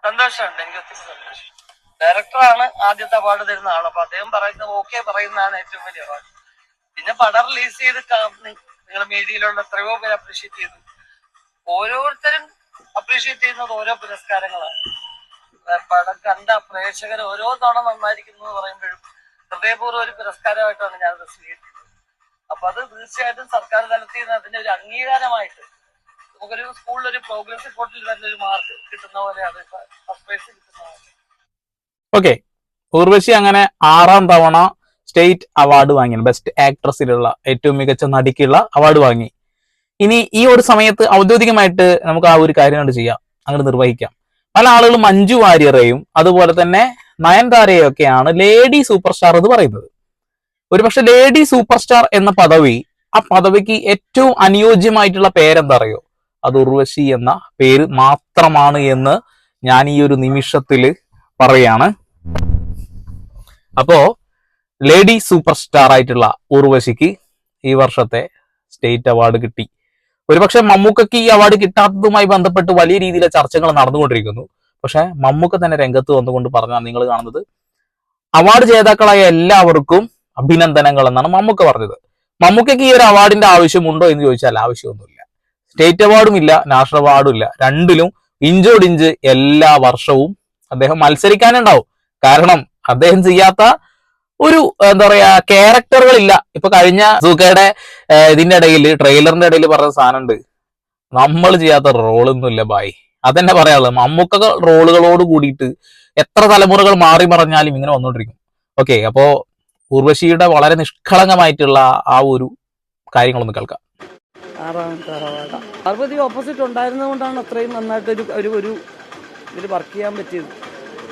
സന്തോഷമുണ്ട്, എനിക്ക് ഒത്തിരി സന്തോഷം. ഡയറക്ടറാണ് ആദ്യത്തെ അവാർഡ് തരുന്ന ആൾ, അപ്പൊ അദ്ദേഹം പറയുന്നത് ഓക്കെ പറയുന്നതാണ് ഏറ്റവും വലിയ അവാർഡ്. പിന്നെ പടം റിലീസ് ചെയ്ത് നിങ്ങൾ മീഡിയയിലുള്ള എത്രയോ പേര് അപ്രീഷിയേറ്റ് ചെയ്തു. ഓരോരുത്തരും അപ്രീഷിയേറ്റ് ചെയ്യുന്നത് ഓരോ പുരസ്കാരങ്ങളാണ്. പടം കണ്ട പ്രേക്ഷകർ ഓരോ തവണ നന്നായിരിക്കുന്നു എന്ന് പറയുമ്പോഴും ഹൃദയപൂർവ്വം ഒരു പുരസ്കാരമായിട്ടാണ് ഞാനത് സ്വീകരിക്കുന്നത്. അപ്പൊ അത് തീർച്ചയായിട്ടും സർക്കാർ തലത്തിൽ നിന്ന് അതിന്റെ ഒരു അംഗീകാരമായിട്ട് നമുക്കൊരു സ്കൂളിലൊരു പ്രോഗ്രസ് റിപ്പോർട്ടിൽ തന്നെ ഒരു മാർക്ക് കിട്ടുന്ന പോലെയാണ് ഫസ്റ്റ് പ്രൈസ് കിട്ടുന്ന പോലെ. ഓക്കെ, ഉർവശി അങ്ങനെ 6ാം തവണ സ്റ്റേറ്റ് അവാർഡ് വാങ്ങി. ബെസ്റ്റ് ആക്ട്രസിലുള്ള ഏറ്റവും മികച്ച നടിക്കുള്ള അവാർഡ് വാങ്ങി. ഇനി ഈ ഒരു സമയത്ത് ഔദ്യോഗികമായിട്ട് നമുക്ക് ആ ഒരു കാര്യം കൊണ്ട് ചെയ്യാം, അങ്ങോട്ട് നിർവഹിക്കാം. പല ആളുകളും മഞ്ജു വാര്യരെയും അതുപോലെ തന്നെ നയൻതാരയും ഒക്കെയാണ് ലേഡി സൂപ്പർ സ്റ്റാർ എന്ന് പറയുന്നത്. ഒരുപക്ഷെ ലേഡി സൂപ്പർ സ്റ്റാർ എന്ന പദവി, ആ പദവിക്ക് ഏറ്റവും അനുയോജ്യമായിട്ടുള്ള പേരെന്താ അറിയോ? അത് ഉർവശി എന്ന പേര് മാത്രമാണ് എന്ന് ഞാൻ ഈ ഒരു നിമിഷത്തില് പറയാണ്. അപ്പോ ലേഡി സൂപ്പർ സ്റ്റാർ ആയിട്ടുള്ള ഉർവശിക്ക് ഈ വർഷത്തെ സ്റ്റേറ്റ് അവാർഡ് കിട്ടി. ഒരുപക്ഷെ മമ്മൂക്കയ്ക്ക് ഈ അവാർഡ് കിട്ടാത്തതുമായി ബന്ധപ്പെട്ട് വലിയ രീതിയിലെ ചർച്ചകൾ നടന്നുകൊണ്ടിരിക്കുന്നു. പക്ഷെ മമ്മൂക്ക തന്നെ രംഗത്ത് വന്നുകൊണ്ട് പറഞ്ഞാൽ നിങ്ങൾ കാണുന്നത് അവാർഡ് ജേതാക്കളായ എല്ലാവർക്കും അഭിനന്ദനങ്ങൾ എന്നാണ് മമ്മൂക്ക പറഞ്ഞത്. മമ്മൂക്കയ്ക്ക് ഈ ഒരു അവാർഡിന്റെ ആവശ്യമുണ്ടോ എന്ന് ചോദിച്ചാൽ ആവശ്യമൊന്നുമില്ല. സ്റ്റേറ്റ് അവാർഡും ഇല്ല, നാഷണൽ അവാർഡും ഇല്ല. രണ്ടിലും ഇഞ്ചോടിഞ്ച് എല്ലാ വർഷവും അദ്ദേഹം മത്സരിക്കാനുണ്ടാവും. കാരണം അദ്ദേഹം ചെയ്യാത്ത ഒരു എന്താ പറയാ ക്യാരക്ടറുകളില്ല. ഇപ്പൊ കഴിഞ്ഞ സൂക്കയുടെ ഇതിന്റെ ഇടയിൽ ട്രെയിലറിന്റെ ഇടയിൽ പറഞ്ഞ സാധനമുണ്ട്, നമ്മൾ ചെയ്യാത്ത റോളൊന്നുമില്ല ബായ്. അതെന്നെ പറയാനുള്ളത്. മമ്മൂക്ക റോളുകളോട് കൂടിയിട്ട് എത്ര തലമുറകൾ മാറി മറിഞ്ഞാലും ഇങ്ങനെ വന്നോണ്ടിരിക്കും. ഓക്കെ, അപ്പോ ഉർവശിയുടെ വളരെ നിഷ്കളങ്കമായിട്ടുള്ള ആ ഒരു കാര്യങ്ങളൊന്ന് കേൾക്കാം. 6ാമത്തെ അവാർഡ് പാർവതി ഓപ്പോസിറ്റ് ഉണ്ടായിരുന്നതുകൊണ്ടാണ് അത്രയും നന്നായിട്ട് ഒരു ഇതിൽ വർക്ക് ചെയ്യാൻ പറ്റിയത്.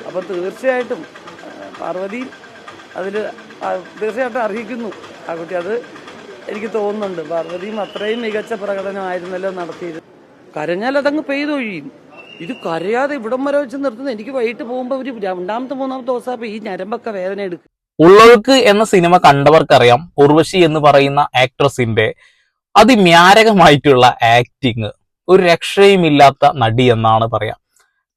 അപ്പോൾ തീർച്ചയായിട്ടും പാർവതി അതിൽ തീർച്ചയായിട്ടും അർഹിക്കുന്നു ആ കുട്ടി. അത് എനിക്ക് തോന്നുന്നുണ്ട്. പാർവതിയും അത്രയും മികച്ച പ്രകടനമായിരുന്നല്ലോ നടത്തിയത്. കരഞ്ഞാൽ അതങ്ങ് പെയ്തൊഴിയും. ഇത് കരയാതെ ഇവിടം വരെ വെച്ച് നിർത്തുന്നത്. എനിക്ക് വൈകിട്ട് പോകുമ്പോൾ ഒരു 2ാമത്തെ 3ാമത്തെ ദിവസം ഈ ഞരമ്പൊക്കെ വേദന എടുക്കും. ഉള്ളൊഴുക്ക് എന്ന സിനിമ കണ്ടവർക്കറിയാം ഉർവശി എന്ന് പറയുന്ന ആക്ട്രസിന്റെ അതിമാരകമായിട്ടുള്ള ആക്ടിങ്. ഒരു രക്ഷയുമില്ലാത്ത നടി എന്നാണ് പറയാം.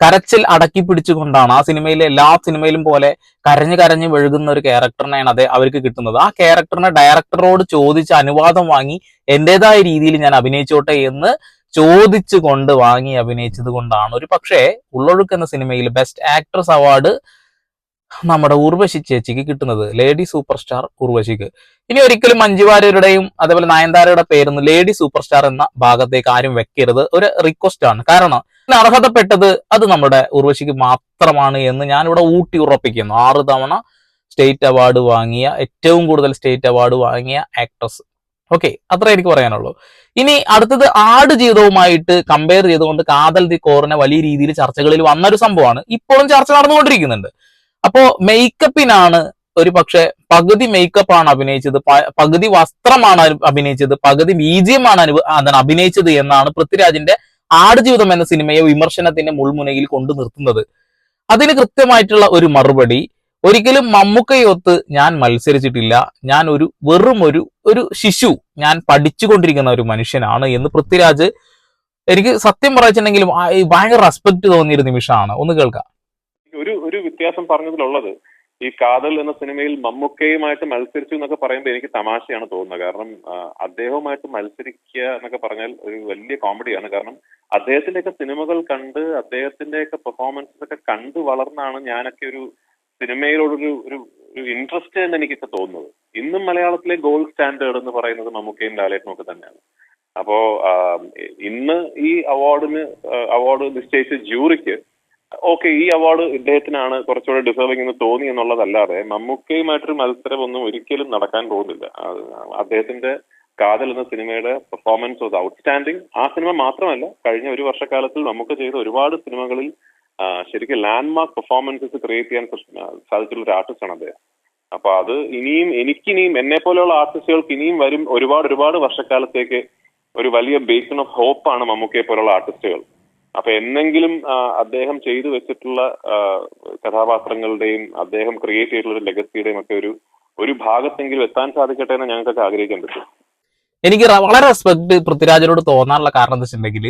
കരച്ചിൽ അടക്കി പിടിച്ചുകൊണ്ടാണ് ആ സിനിമയിലെ എല്ലാ സിനിമയിലും പോലെ കരഞ്ഞു വെഴുകുന്ന ഒരു ക്യാരക്ടറിനെയാണ് അവർക്ക് കിട്ടുന്നത്. ആ ക്യാരക്ടറിനെ ഡയറക്ടറോട് ചോദിച്ച് അനുവാദം വാങ്ങി എന്റേതായ രീതിയിൽ ഞാൻ അഭിനയിച്ചോട്ടെ എന്ന് ചോദിച്ചു കൊണ്ട് വാങ്ങി അഭിനയിച്ചത് കൊണ്ടാണ് ഒരു പക്ഷേ ഉള്ളൊഴുക്ക് എന്ന സിനിമയിൽ ബെസ്റ്റ് ആക്ട്രസ് അവാർഡ് നമ്മുടെ ഉർവശി ചേച്ചിക്ക് കിട്ടുന്നത്, ലേഡി സൂപ്പർ സ്റ്റാർ ഉർവശിക്ക്. ഇനി ഒരിക്കലും മഞ്ജു വാര്യരുടെയും അതേപോലെ നയൻതാരയുടെ പേരൊന്നും ലേഡി സൂപ്പർ സ്റ്റാർ എന്ന ഭാഗത്തേക്ക് ആരും വെക്കരുത്. ഒരു റിക്വസ്റ്റ് ആണ്. കാരണം അർഹതപ്പെട്ടത് അത് നമ്മുടെ ഉർവശിക്ക് മാത്രമാണ് എന്ന് ഞാൻ ഇവിടെ ഊട്ടി ഉറപ്പിക്കുന്നു. 6 തവണ സ്റ്റേറ്റ് അവാർഡ് വാങ്ങിയ, ഏറ്റവും കൂടുതൽ സ്റ്റേറ്റ് അവാർഡ് വാങ്ങിയ ആക്ട്രസ്. ഓക്കെ, അത്ര എനിക്ക് പറയാനുള്ളൂ. ഇനി അടുത്തത് ആട് ജീവിതവുമായിട്ട് കമ്പയർ ചെയ്തുകൊണ്ട് കാതൽ ദി കോറിനെ വലിയ രീതിയിൽ ചർച്ചകളിൽ വന്നൊരു സംഭവമാണ്. ഇപ്പോഴും ചർച്ച നടന്നുകൊണ്ടിരിക്കുന്നുണ്ട്. അപ്പോ മേക്കപ്പിനാണ് ഒരു പക്ഷെ പകുതി മേക്കപ്പാണ് അഭിനയിച്ചത്, പകുതി വസ്ത്രമാണ് അഭിനയിച്ചത്, പകുതി ബീജിയമാണ് അഭിനയിച്ചത് എന്നാണ് പൃഥ്വിരാജിന്റെ ആടുജീവിതം എന്ന സിനിമയെ വിമർശനത്തിന്റെ മുൾമുനയിൽ കൊണ്ടു നിർത്തുന്നത്. അതിന് കൃത്യമായിട്ടുള്ള ഒരു മറുപടി, ഒരിക്കലും മമ്മൂക്കയൊത്ത് ഞാൻ മത്സരിച്ചിട്ടില്ല, ഞാൻ വെറും ഒരു ശിശു, ഞാൻ പഠിച്ചുകൊണ്ടിരിക്കുന്ന ഒരു മനുഷ്യനാണ് എന്ന് പൃഥ്വിരാജ്. എനിക്ക് സത്യം പറയിച്ചിട്ടുണ്ടെങ്കിൽ ഭയങ്കര റെസ്പെക്ട് തോന്നിയൊരു നിമിഷമാണ്. ഒന്ന് കേൾക്കാം. ഒരു വ്യത്യാസം പറഞ്ഞതിലുള്ളത്, ഈ കാതൽ എന്ന സിനിമയിൽ മമ്മൂക്കയുമായിട്ട് മത്സരിച്ചു എന്നൊക്കെ പറയുമ്പോൾ എനിക്ക് തമാശയാണ് തോന്നുന്നത്. കാരണം അദ്ദേഹവുമായിട്ട് മത്സരിക്കുക എന്നൊക്കെ പറഞ്ഞാൽ ഒരു വലിയ കോമഡിയാണ്. കാരണം അദ്ദേഹത്തിന്റെയൊക്കെ സിനിമകൾ കണ്ട് അദ്ദേഹത്തിന്റെയൊക്കെ പെർഫോമൻസസ് ഒക്കെ കണ്ടു വളർന്നാണ് ഞാനൊക്കെ ഒരു സിനിമയിലോടൊരു ഒരു ഇൻട്രസ്റ്റ് എന്ന് എനിക്കൊക്കെ തോന്നുന്നത്. ഇന്നും മലയാളത്തിലെ ഗോൾഡ് സ്റ്റാൻഡേർഡ് എന്ന് പറയുന്നത് മമ്മൂക്കയും ലാലേട്ടനും ഒക്കെ തന്നെയാണ്. അപ്പോ ഇന്ന് ഈ അവാർഡ് നിശ്ചയിച്ച ജൂറിക്ക് ഓക്കെ, ഈ അവാർഡ് ഇദ്ദേഹത്തിനാണ് കുറച്ചുകൂടെ ഡിസേർവിംഗ് എന്ന് തോന്നി എന്നുള്ളതല്ലാതെ മമ്മൂക്കയുമായിട്ടൊരു മത്സരം ഒന്നും ഒരിക്കലും നടക്കാൻ പോകുന്നില്ല. അദ്ദേഹത്തിന്റെ കാതൽ എന്ന സിനിമയുടെ പെർഫോമൻസ് വാസ് ഔട്ട്സ്റ്റാൻഡിങ്. ആ സിനിമ മാത്രമല്ല, കഴിഞ്ഞ ഒരു വർഷക്കാലത്തിൽ നമുക്ക് ചെയ്ത ഒരുപാട് സിനിമകളിൽ ശരിക്കും ലാൻഡ്മാർക്ക് പെർഫോമൻസസ് ക്രിയേറ്റ് ചെയ്യാൻ സാധിച്ചുള്ള ഒരു ആർട്ടിസ്റ്റാണ് അദ്ദേഹം. അപ്പൊ അത് എനിക്കിനിയും എന്നെ പോലെയുള്ള ആർട്ടിസ്റ്റുകൾക്ക് ഇനിയും വരും ഒരുപാട് വർഷക്കാലത്തേക്ക് ഒരു വലിയ ബേക്കൺ ഓഫ് ഹോപ്പാണ് മമ്മൂക്കയെ പോലുള്ള ആർട്ടിസ്റ്റുകൾ. അപ്പൊ എന്നെങ്കിലും അദ്ദേഹം ചെയ്തു വെച്ചിട്ടുള്ള കഥാപാത്രങ്ങളുടെയും അദ്ദേഹം ക്രിയേറ്റ് ചെയ്തിട്ടുള്ള ലെഗസിയുടെയും ഒക്കെ ഒരു ഭാഗത്തെങ്കിലും എത്താൻ സാധിക്കട്ടെ എന്ന് ഞങ്ങൾക്കൊക്കെ ആഗ്രഹിക്കാൻ പറ്റും. എനിക്ക് വളരെ റെസ്പെക്ട് പൃഥ്വിരാജിനോട് തോന്നാനുള്ള കാരണം എന്താ വെച്ചിട്ടുണ്ടെങ്കിൽ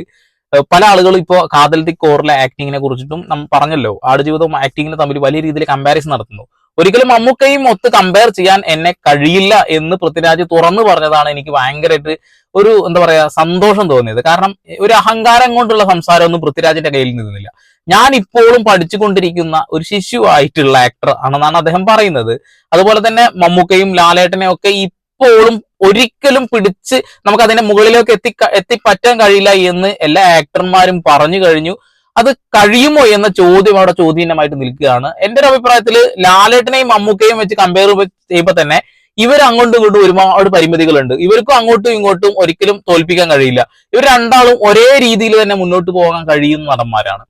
പല ആളുകളും ഇപ്പോൾ കാതൽ ദി കോറിലെ ആക്ടിങ്ങിനെ കുറിച്ചിട്ടും നമ്മൾ പറഞ്ഞല്ലോ, ആടുജീവിതവും ആക്ടിങ്ങിനും തമ്മിൽ വലിയ രീതിയിൽ കമ്പാരിസൺ നടത്തുന്നു. ഒരിക്കലും മമ്മൂക്കയും ഒത്ത് കമ്പയർ ചെയ്യാൻ എന്നെ കഴിയില്ല എന്ന് പൃഥ്വിരാജ് തുറന്നു പറഞ്ഞതാണ് എനിക്ക് ഭയങ്കരമായിട്ട് ഒരു എന്താ പറയാ സന്തോഷം തോന്നിയത്. കാരണം ഒരു അഹങ്കാരം കൊണ്ടുള്ള സംസാരമൊന്നും പൃഥ്വിരാജിന്റെ കയ്യിൽ നിന്നില്ല. ഞാൻ ഇപ്പോഴും പഠിച്ചുകൊണ്ടിരിക്കുന്ന ഒരു ശിശുവായിട്ടുള്ള ആക്ടർ ആണെന്നാണ് അദ്ദേഹം പറയുന്നത്. അതുപോലെ തന്നെ മമ്മൂക്കയും ലാലേട്ടനെയും ഒക്കെ ഇപ്പോഴും ഒരിക്കലും പിടിച്ച് നമുക്ക് അതിന്റെ മുകളിലേക്ക് എത്തിപ്പറ്റാൻ കഴിയില്ല എന്ന് എല്ലാ ആക്ടർമാരും പറഞ്ഞു കഴിഞ്ഞു. അത് കഴിയുമോ എന്ന ചോദ്യം അവിടെ ചോദ്യമായിട്ട് നിൽക്കുകയാണ്. എന്റെ ഒരു അഭിപ്രായത്തിൽ ലാലേട്ടനെയും മമ്മൂക്കയും വെച്ച് കമ്പയർ ചെയ്യുമ്പോൾ തന്നെ ഇവർ അങ്ങോട്ടും ഇങ്ങോട്ടും ഒരുപാട് പരിമിതികളുണ്ട്. ഇവർക്കും അങ്ങോട്ടും ഇങ്ങോട്ടും ഒരിക്കലും തോൽപ്പിക്കാൻ കഴിയില്ല. ഇവർ രണ്ടാളും ഒരേ രീതിയിൽ തന്നെ മുന്നോട്ട് പോകാൻ കഴിയുന്ന നടന്മാരാണ്.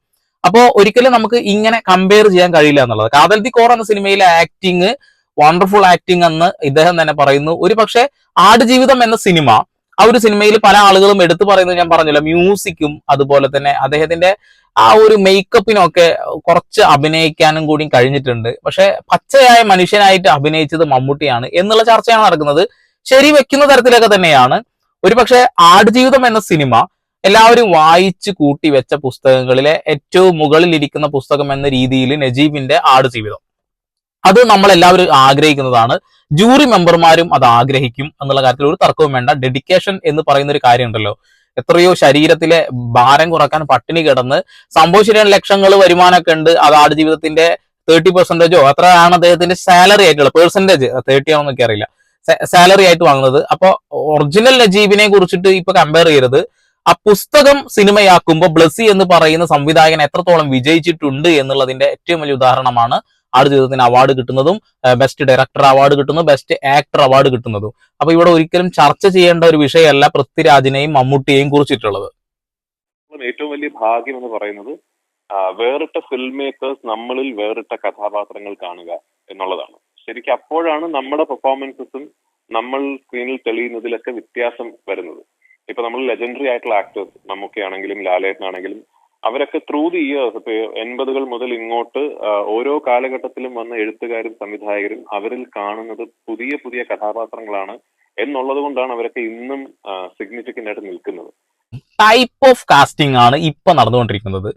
അപ്പോ ഒരിക്കലും നമുക്ക് ഇങ്ങനെ കമ്പയർ ചെയ്യാൻ കഴിയില്ല എന്നുള്ളത്. കാതൽ ദി കോർ എന്ന സിനിമയിലെ ആക്ടിങ് വണ്ടർഫുൾ ആക്ടിങ് എന്ന് ഇദ്ദേഹം തന്നെ പറയുന്നു. ഒരു പക്ഷെ ആടുജീവിതം എന്ന സിനിമ, ആ ഒരു സിനിമയിൽ പല ആളുകളും എടുത്തു പറയുന്നത് ഞാൻ പറഞ്ഞല്ലോ, മ്യൂസിക്കും അതുപോലെ തന്നെ അദ്ദേഹത്തിന്റെ ആ ഒരു മേക്കപ്പിനൊക്കെ കുറച്ച് അഭിനയിക്കാനും കൂടി കഴിഞ്ഞിട്ടുണ്ട്. പക്ഷെ പച്ചയായ മനുഷ്യനായിട്ട് അഭിനയിച്ചത് മമ്മൂട്ടിയാണ് എന്നുള്ള ചർച്ചയാണ് നടക്കുന്നത്. ശരി വെക്കുന്ന തരത്തിലൊക്കെ തന്നെയാണ്. ഒരുപക്ഷെ ആടുജീവിതം എന്ന സിനിമ എല്ലാവരും വായിച്ചു കൂട്ടി വെച്ച പുസ്തകങ്ങളിലെ ഏറ്റവും മുകളിൽ ഇരിക്കുന്ന പുസ്തകം എന്ന രീതിയിൽ നജീബിന്റെ ആടുജീവിതം, അത് നമ്മൾ എല്ലാവരും ആഗ്രഹിക്കുന്നതാണ്. ജൂറി മെമ്പർമാരും അത് ആഗ്രഹിക്കും എന്നുള്ള കാര്യത്തിൽ ഒരു തർക്കവും വേണ്ട. ഡെഡിക്കേഷൻ എന്ന് പറയുന്ന ഒരു കാര്യമുണ്ടല്ലോ, എത്രയോ ശരീരത്തിലെ ഭാരം കുറക്കാൻ പട്ടിണി കിടന്ന് സംഭവിച്ചിട്ട് ലക്ഷങ്ങൾ വരുമാനമൊക്കെ ഉണ്ട്. അത് ആടുജീവിതത്തിന്റെ 30% അത്രയാണ് അദ്ദേഹത്തിന്റെ സാലറി ആയിട്ടുള്ള പെർസെന്റേജ്, 30 ആണെന്നൊക്കെ അറിയില്ല, സാലറി ആയിട്ട് വാങ്ങുന്നത്. അപ്പൊ ഒറിജിനൽ നജീബിനെ കുറിച്ചിട്ട് ഇപ്പൊ കമ്പയർ ചെയ്യരുത്. ആ പുസ്തകം സിനിമയാക്കുമ്പോൾ ബ്ലസ്സി എന്ന് പറയുന്ന സംവിധായകൻ എത്രത്തോളം വിജയിച്ചിട്ടുണ്ട് എന്നുള്ളതിന്റെ ഏറ്റവും വലിയ ഉദാഹരണമാണ് ആടുജീവിതത്തിന് അവാർഡ് കിട്ടുന്നതും ബെസ്റ്റ് ഡയറക്ടർ അവാർഡ് കിട്ടുന്നതും ബെസ്റ്റ് ആക്ടർ അവാർഡ് കിട്ടുന്നതും. അപ്പൊ ഇവിടെ ഒരിക്കലും ചർച്ച ചെയ്യേണ്ട ഒരു വിഷയമല്ല പൃഥ്വിരാജിനെയും മമ്മൂട്ടിയെയും കുറിച്ചിട്ടുള്ളത്. ഏറ്റവും വലിയ ഭാഗ്യം എന്ന് പറയുന്നത് വേറിട്ട ഫിൽം മേക്കേഴ്സ് നമ്മളിൽ വേറിട്ട കഥാപാത്രങ്ങൾ കാണുക എന്നുള്ളതാണ്. ശരിക്കും അപ്പോഴാണ് നമ്മുടെ പെർഫോമൻസസും നമ്മൾ സ്ക്രീനിൽ തെളിയുന്നതിലൊക്കെ വ്യത്യാസം വരുന്നത്. ഇപ്പൊ നമ്മൾ ലെജൻഡറി ആയിട്ടുള്ള ആക്ടേഴ്സ് മമ്മൂക്കയാണെങ്കിലും ലാലേട്ടനാണെങ്കിലും അവരൊക്കെ ത്രൂ ദി ഇയേഴ്സ്, ഇപ്പൊ 80s മുതൽ ഇങ്ങോട്ട് ഓരോ കാലഘട്ടത്തിലും വന്ന എഴുത്തുകാരും സംവിധായകരും അവരിൽ കാണുന്നത് പുതിയ പുതിയ കഥാപാത്രങ്ങളാണ് എന്നുള്ളത് കൊണ്ടാണ് അവരൊക്കെ ഇന്നും സിഗ്നിഫിക്കന്റ് ആയിട്ട് നിൽക്കുന്നത്. ടൈപ്പ് ഓഫ് കാസ്റ്റിംഗ് ആണ് ഇപ്പൊ നടന്നുകൊണ്ടിരിക്കുന്നത്.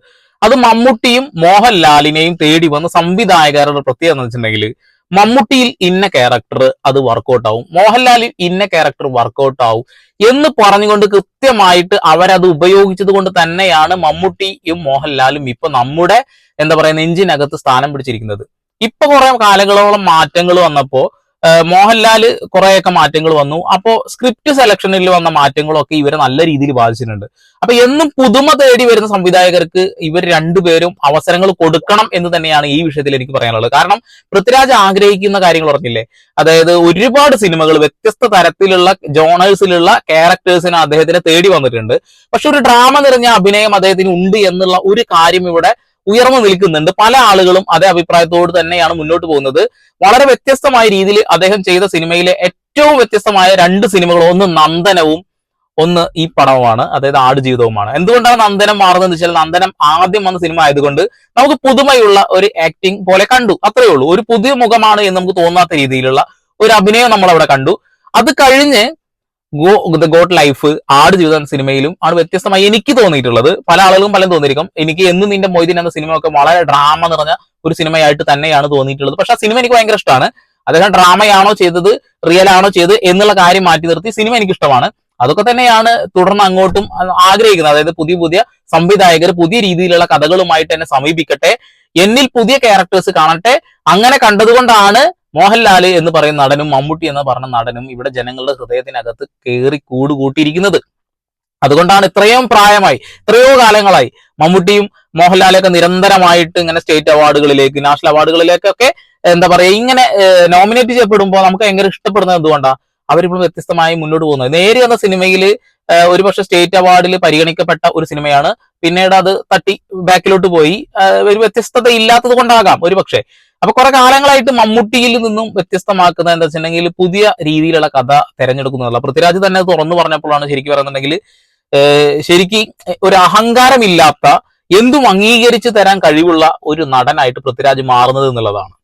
അത് മമ്മൂട്ടിയും മോഹൻലാലിനെയും തേടി വന്ന സംവിധായകരുടെ പ്രത്യേകത എന്ന് വെച്ചിട്ടുണ്ടെങ്കിൽ, മമ്മൂട്ടിയിൽ ഇന്ന ക്യാരക്ടർ അത് വർക്കൗട്ട് ആവും, മോഹൻലാലിൽ ഇന്ന ക്യാരക്ടർ വർക്കൗട്ട് ആവും എന്ന് പറഞ്ഞുകൊണ്ട് കൃത്യമായിട്ട് അവരത് ഉപയോഗിച്ചത് കൊണ്ട് തന്നെയാണ് മമ്മൂട്ടിയും മോഹൻലാലും ഇപ്പൊ നമ്മുടെ എന്താ പറയാ നെഞ്ചിനകത്ത് സ്ഥാനം പിടിച്ചിരിക്കുന്നത്. ഇപ്പൊ കുറെ കാലങ്ങളോളം മാറ്റങ്ങൾ വന്നപ്പോ മോഹൻലാൽ കുറെയൊക്കെ മാറ്റങ്ങൾ വന്നു. അപ്പോ സ്ക്രിപ്റ്റ് സെലക്ഷനിൽ വന്ന മാറ്റങ്ങളൊക്കെ ഇവരെ നല്ല രീതിയിൽ ബാധിച്ചിട്ടുണ്ട്. അപ്പൊ എന്നും പുതുമ തേടി വരുന്ന സംവിധായകർക്ക് ഇവർ രണ്ടുപേരും അവസരങ്ങൾ കൊടുക്കണം എന്ന് തന്നെയാണ് ഈ വിഷയത്തിൽ എനിക്ക് പറയാനുള്ളത്. കാരണം പൃഥ്വിരാജ് ആഗ്രഹിക്കുന്ന കാര്യങ്ങൾ പറഞ്ഞില്ലേ, അതായത് ഒരുപാട് സിനിമകൾ വ്യത്യസ്ത തരത്തിലുള്ള ജോണേഴ്സിലുള്ള ക്യാരക്ടേഴ്സിന് അദ്ദേഹത്തിനെ തേടി വന്നിട്ടുണ്ട്. പക്ഷെ ഒരു ഡ്രാമ നിറഞ്ഞ അഭിനയം അദ്ദേഹത്തിന് ഉണ്ട് എന്നുള്ള ഒരു കാര്യം ഇവിടെ ഉയർന്നു നിൽക്കുന്നുണ്ട്. പല ആളുകളും അതേ അഭിപ്രായത്തോട് തന്നെയാണ് മുന്നോട്ട് പോകുന്നത്. വളരെ വ്യത്യസ്തമായ രീതിയിൽ അദ്ദേഹം ചെയ്ത സിനിമയിലെ ഏറ്റവും വ്യത്യസ്തമായ 2 സിനിമകൾ, ഒന്ന് നന്ദനവും ഒന്ന് ഈ പടവുമാണ്, അതായത് ആടുജീവിതവുമാണ്. എന്തുകൊണ്ടാണ് നന്ദനം മാറുന്നത് വെച്ചാൽ, നന്ദനം ആദ്യം വന്ന സിനിമ ആയതുകൊണ്ട് നമുക്ക് പുതുമയുള്ള ഒരു ആക്ടിങ് പോലെ കണ്ടു, അത്രേ ഉള്ളൂ. ഒരു പുതിയ മുഖമാണ് എന്ന് നമുക്ക് തോന്നാത്ത രീതിയിലുള്ള ഒരു അഭിനയം നമ്മൾ അവിടെ കണ്ടു. അത് കഴിഞ്ഞ് ദ ഗോട്ട് ലൈഫ് ആടുജീവിതം സിനിമയിലും ആണ് വ്യത്യസ്തമായി എനിക്ക് തോന്നിയിട്ടുള്ളത്. പല ആളുകളും പലതും തോന്നിയിരിക്കും. എനിക്ക് എന്നും നിന്റെ മൊയ്തീൻ എന്ന സിനിമയൊക്കെ വളരെ ഡ്രാമ നിറഞ്ഞ ഒരു സിനിമയായിട്ട് തന്നെയാണ് തോന്നിയിട്ടുള്ളത്. പക്ഷെ ആ സിനിമ എനിക്ക് ഭയങ്കര ഇഷ്ടമാണ്. അദ്ദേഹം ഡ്രാമയാണോ ചെയ്തത് റിയൽ ആണോ ചെയ്തത് എന്നുള്ള കാര്യം മാറ്റി നിർത്തി സിനിമ എനിക്ക് ഇഷ്ടമാണ്. അതൊക്കെ തന്നെയാണ് തുടർന്ന് അങ്ങോട്ടും ആഗ്രഹിക്കുന്നത്. അതായത് പുതിയ പുതിയ സംവിധായകർ പുതിയ രീതിയിലുള്ള കഥകളുമായിട്ട് എന്നെ സമീപിക്കട്ടെ, എന്നിൽ പുതിയ ക്യാരക്ടേഴ്സ് കാണട്ടെ. അങ്ങനെ കണ്ടതുകൊണ്ടാണ് മോഹൻലാൽ എന്ന് പറയുന്ന നടനും മമ്മൂട്ടി എന്ന് പറഞ്ഞ നടനും ഇവിടെ ജനങ്ങളുടെ ഹൃദയത്തിനകത്ത് കയറി കൂടുകൂട്ടിയിരിക്കുന്നത്. അതുകൊണ്ടാണ് ഇത്രയും പ്രായമായി എത്രയോ കാലങ്ങളായി മമ്മൂട്ടിയും മോഹൻലാലൊക്കെ നിരന്തരമായിട്ട് ഇങ്ങനെ സ്റ്റേറ്റ് അവാർഡുകളിലേക്ക് നാഷണൽ അവാർഡുകളിലേക്കൊക്കെ എന്താ പറയാ ഇങ്ങനെ നോമിനേറ്റ് ചെയ്യപ്പെടുമ്പോൾ നമുക്ക് ഭയങ്കര ഇഷ്ടപ്പെടുന്നത് എന്തുകൊണ്ടാണ് അവരിപ്പോൾ വ്യത്യസ്തമായി മുന്നോട്ട് പോകുന്നത്. നേരി എന്ന സിനിമയിൽ ഒരുപക്ഷെ സ്റ്റേറ്റ് അവാർഡിൽ പരിഗണിക്കപ്പെട്ട ഒരു സിനിമയാണ്, പിന്നീട് അത് തട്ടി ബാക്കിലോട്ട് പോയി. ഒരു വ്യത്യസ്തത ഇല്ലാത്തത് കൊണ്ടാകാം ഒരുപക്ഷെ. അപ്പൊ കുറെ കാലങ്ങളായിട്ട് മമ്മൂട്ടിയിൽ നിന്നും വ്യത്യസ്തമാക്കുന്നത് എന്താ വെച്ചിട്ടുണ്ടെങ്കിൽ പുതിയ രീതിയിലുള്ള കഥ തെരഞ്ഞെടുക്കുന്നതല്ല. പൃഥ്വിരാജ് തന്നെ തുറന്നു പറഞ്ഞപ്പോഴാണ് ശരിക്കും പറയുന്നുണ്ടെങ്കിൽ ശരിക്കും ഒരു അഹങ്കാരമില്ലാത്ത എന്തും അംഗീകരിച്ചു തരാൻ കഴിവുള്ള ഒരു നടനായിട്ട് പൃഥ്വിരാജ് മാറുന്നത് എന്നുള്ളതാണ്.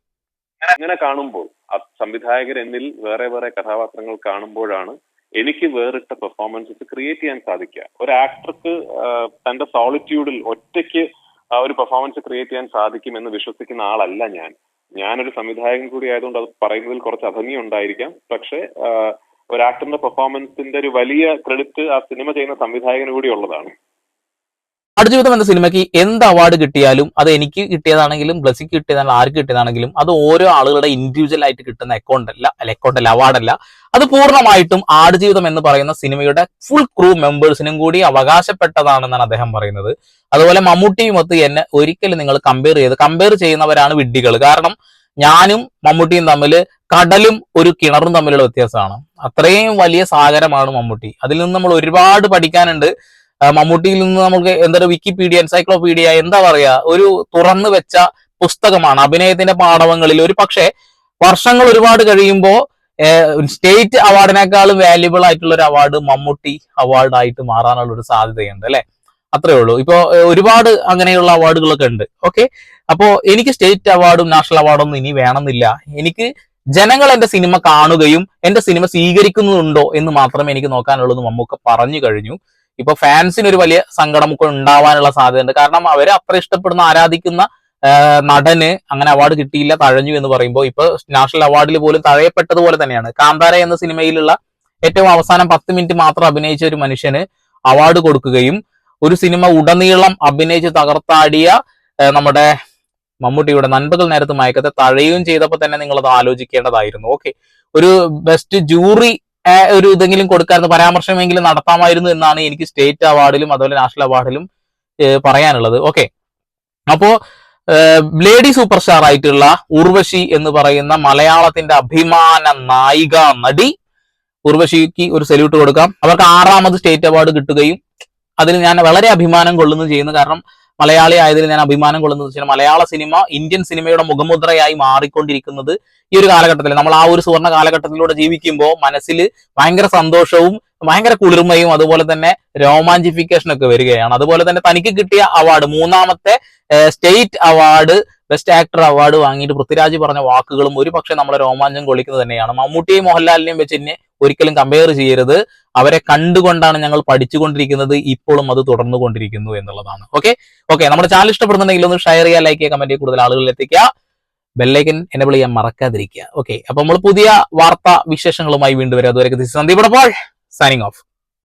അങ്ങനെ കാണുമ്പോൾ സംവിധായകർ എന്നിൽ വേറെ വേറെ കഥാപാത്രങ്ങൾ കാണുമ്പോഴാണ് എനിക്ക് വേറിട്ട പെർഫോമൻസസ് ക്രിയേറ്റ് ചെയ്യാൻ സാധിക്കുക. ഒരു ആക്ടർക്ക് തന്റെ സോളിറ്റ്യൂഡിൽ ഒറ്റയ്ക്ക് ഒരു പെർഫോമൻസ് ക്രിയേറ്റ് ചെയ്യാൻ സാധിക്കുമെന്ന് വിശ്വസിക്കുന്ന ആളല്ല ഞാനൊരു സംവിധായകൻ കൂടി ആയതുകൊണ്ട് അത് പറയുന്നതിൽ കുറച്ച് അഭംഗി ഉണ്ടായിരിക്കാം. പക്ഷെ ഒരു ആക്ടറിന്റെ പെർഫോമൻസിന്റെ ഒരു വലിയ ക്രെഡിറ്റ് ആ സിനിമ ചെയ്യുന്ന സംവിധായകന് കൂടി ഉള്ളതാണ്. ആടുജീവിതം എന്ന സിനിമയ്ക്ക് എന്ത് അവാർഡ് കിട്ടിയാലും അത് എനിക്ക് കിട്ടിയതാണെങ്കിലും ബ്ലസ്സിക്ക് കിട്ടിയതാണെങ്കിലും ആർക്ക് കിട്ടിയതാണെങ്കിലും അത് ഓരോ ആളുകളുടെ ഇൻഡിവിജ്വൽ ആയിട്ട് കിട്ടുന്ന അക്കൗണ്ടല്ല അവാർഡല്ല. അത് പൂർണ്ണമായിട്ടും ആടുജീവിതം എന്ന് പറയുന്ന സിനിമയുടെ ഫുൾ ക്രൂ മെമ്പേഴ്സിനും കൂടി അവകാശപ്പെട്ടതാണെന്നാണ് അദ്ദേഹം പറയുന്നത്. അതുപോലെ മമ്മൂട്ടിയുമൊത്ത് എന്നെ ഒരിക്കലും നിങ്ങൾ കമ്പയർ ചെയ്യുന്നവരാണ് വിഡ്ഢികൾ. കാരണം ഞാനും മമ്മൂട്ടിയും തമ്മിൽ കടലും ഒരു കിണറും തമ്മിലുള്ള വ്യത്യാസമാണ്. അത്രയും വലിയ സാഗരമാണ് മമ്മൂട്ടി. അതിൽ നിന്ന് നമ്മൾ ഒരുപാട് പഠിക്കാനുണ്ട്. മമ്മൂട്ടിയിൽ നിന്ന് നമുക്ക് എന്തൊരു വിക്കിപീഡിയ, എൻസൈക്ലോപീഡിയ, എന്താ പറയാ, ഒരു തുറന്നു വെച്ച പുസ്തകമാണ് അഭിനയത്തിന്റെ പാഠവങ്ങളിൽ. ഒരു പക്ഷേ വർഷങ്ങൾ ഒരുപാട് കഴിയുമ്പോൾ സ്റ്റേറ്റ് അവാർഡിനേക്കാളും വാല്യുബിൾ ആയിട്ടുള്ള ഒരു അവാർഡ് മമ്മൂട്ടി അവാർഡായിട്ട് മാറാനുള്ള ഒരു സാധ്യതയുണ്ട് അല്ലെ. അത്രേ ഉള്ളൂ. ഇപ്പോ ഒരുപാട് അങ്ങനെയുള്ള അവാർഡുകളൊക്കെ ഉണ്ട്. ഓക്കെ, അപ്പോ എനിക്ക് സ്റ്റേറ്റ് അവാർഡും നാഷണൽ അവാർഡും ഒന്നും ഇനി വേണമെന്നില്ല. എനിക്ക് ജനങ്ങൾ എന്റെ സിനിമ കാണുകയും എന്റെ സിനിമ സ്വീകരിക്കുന്നുണ്ടോ എന്ന് മാത്രമേ എനിക്ക് നോക്കാനുള്ളൂ. മമ്മൂക്ക പറഞ്ഞു കഴിഞ്ഞു. ഇപ്പൊ ഫാൻസിന് ഒരു വലിയ സങ്കടമൊക്കെ ഉണ്ടാവാനുള്ള സാധ്യതയുണ്ട്. കാരണം അവരെ അത്ര ഇഷ്ടപ്പെടുന്ന ആരാധിക്കുന്ന നടന് അങ്ങനെ അവാർഡ് കിട്ടിയില്ല, തഴഞ്ഞു എന്ന് പറയുമ്പോൾ ഇപ്പൊ നാഷണൽ അവാർഡിൽ പോലും തഴയപ്പെട്ടതുപോലെ തന്നെയാണ്. കാന്താര എന്ന സിനിമയിലുള്ള ഏറ്റവും അവസാനം 10 മിനിറ്റ് മാത്രം അഭിനയിച്ച ഒരു മനുഷ്യന് അവാർഡ് കൊടുക്കുകയും ഒരു സിനിമ ഉടനീളം അഭിനയിച്ച് തകർത്താടിയ നമ്മുടെ മമ്മൂട്ടിയുടെ നൻപകൽ നേരത്ത് മയക്കത്തെ തഴയുകയും ചെയ്തപ്പോൾ തന്നെ നിങ്ങളത് ആലോചിക്കേണ്ടതായിരുന്നു. ഓക്കെ, ഒരു ബെസ്റ്റ് ജൂറി ഒരു ഇതെങ്കിലും കൊടുക്കാറുണ്ട്, പരാമർശമെങ്കിലും നടത്താമായിരുന്നു എന്നാണ് എനിക്ക് സ്റ്റേറ്റ് അവാർഡിലും അതുപോലെ നാഷണൽ അവാർഡിലും പറയാനുള്ളത്. ഓക്കെ, അപ്പോ ലേഡി സൂപ്പർ സ്റ്റാർ ആയിട്ടുള്ള ഉർവശി എന്ന് പറയുന്ന മലയാളത്തിന്റെ അഭിമാന നായിക നടി ഉർവശിക്ക് ഒരു സല്യൂട്ട് കൊടുക്കാം. അവർക്ക് 6ാമത് സ്റ്റേറ്റ് അവാർഡ് കിട്ടുകയും അതിൽ ഞാൻ വളരെ അഭിമാനം കൊള്ളുന്നു ചെയ്യുന്നു. കാരണം മലയാളി ആയതിൽ ഞാൻ അഭിമാനം കൊള്ളുന്നത് വെച്ചാൽ മലയാള സിനിമ ഇന്ത്യൻ സിനിമയുടെ മുഖമുദ്രയായി മാറിക്കൊണ്ടിരിക്കുന്നത് ഈ ഒരു കാലഘട്ടത്തിൽ, നമ്മൾ ആ ഒരു സുവർണ്ണ കാലഘട്ടത്തിലൂടെ ജീവിക്കുമ്പോൾ മനസ്സിൽ ഭയങ്കര സന്തോഷവും ഭയങ്കര കുളിർമയും അതുപോലെ തന്നെ രോമാഞ്ചിഫിക്കേഷൻ ഒക്കെ വരികയാണ്. അതുപോലെ തന്നെ തനിക്ക് കിട്ടിയ അവാർഡ് 3ാമത്തെ state award best actor award വാങ്ങിയിട്ട് പൃഥ്വിരാജ് പറഞ്ഞ വാക്കുകളും ഒരു പക്ഷെ നമ്മളെ രോമാഞ്ചം കൊള്ളിക്കുന്നത് തന്നെയാണ്. മമ്മൂട്ടിയെയും മോഹൻലാലിനെയും വെച്ച് തന്നെ ഒരിക്കലും കമ്പയർ ചെയ്യരുത്. അവരെ കണ്ടുകൊണ്ടാണ് ഞങ്ങൾ പഠിച്ചുകൊണ്ടിരിക്കുന്നത്, ഇപ്പോഴും അത് തുടർന്നുകൊണ്ടിരിക്കുന്നു എന്നുള്ളതാണ്. ഓക്കെ, നമ്മുടെ ചാനൽ ഇഷ്ടപ്പെടുന്നുണ്ടെങ്കിൽ ഒന്ന് ഷെയർ ചെയ്യുക, ലൈക്ക് ചെയ്യുക, കമന്റ് ചെയ്യുക, കൂടുതൽ ആളുകളിൽ എത്തിക്കുക, ബെല്ലൈക്കൻ എനേബിൾ ചെയ്യാൻ മറക്കാതിരിക്കുക. ഓക്കെ, അപ്പൊ നമ്മൾ പുതിയ വാർത്താ വിശേഷങ്ങളുമായി വീണ്ടും വരും. അതുവരെ സന്ദീപ് സൈനിങ് ഓഫ്.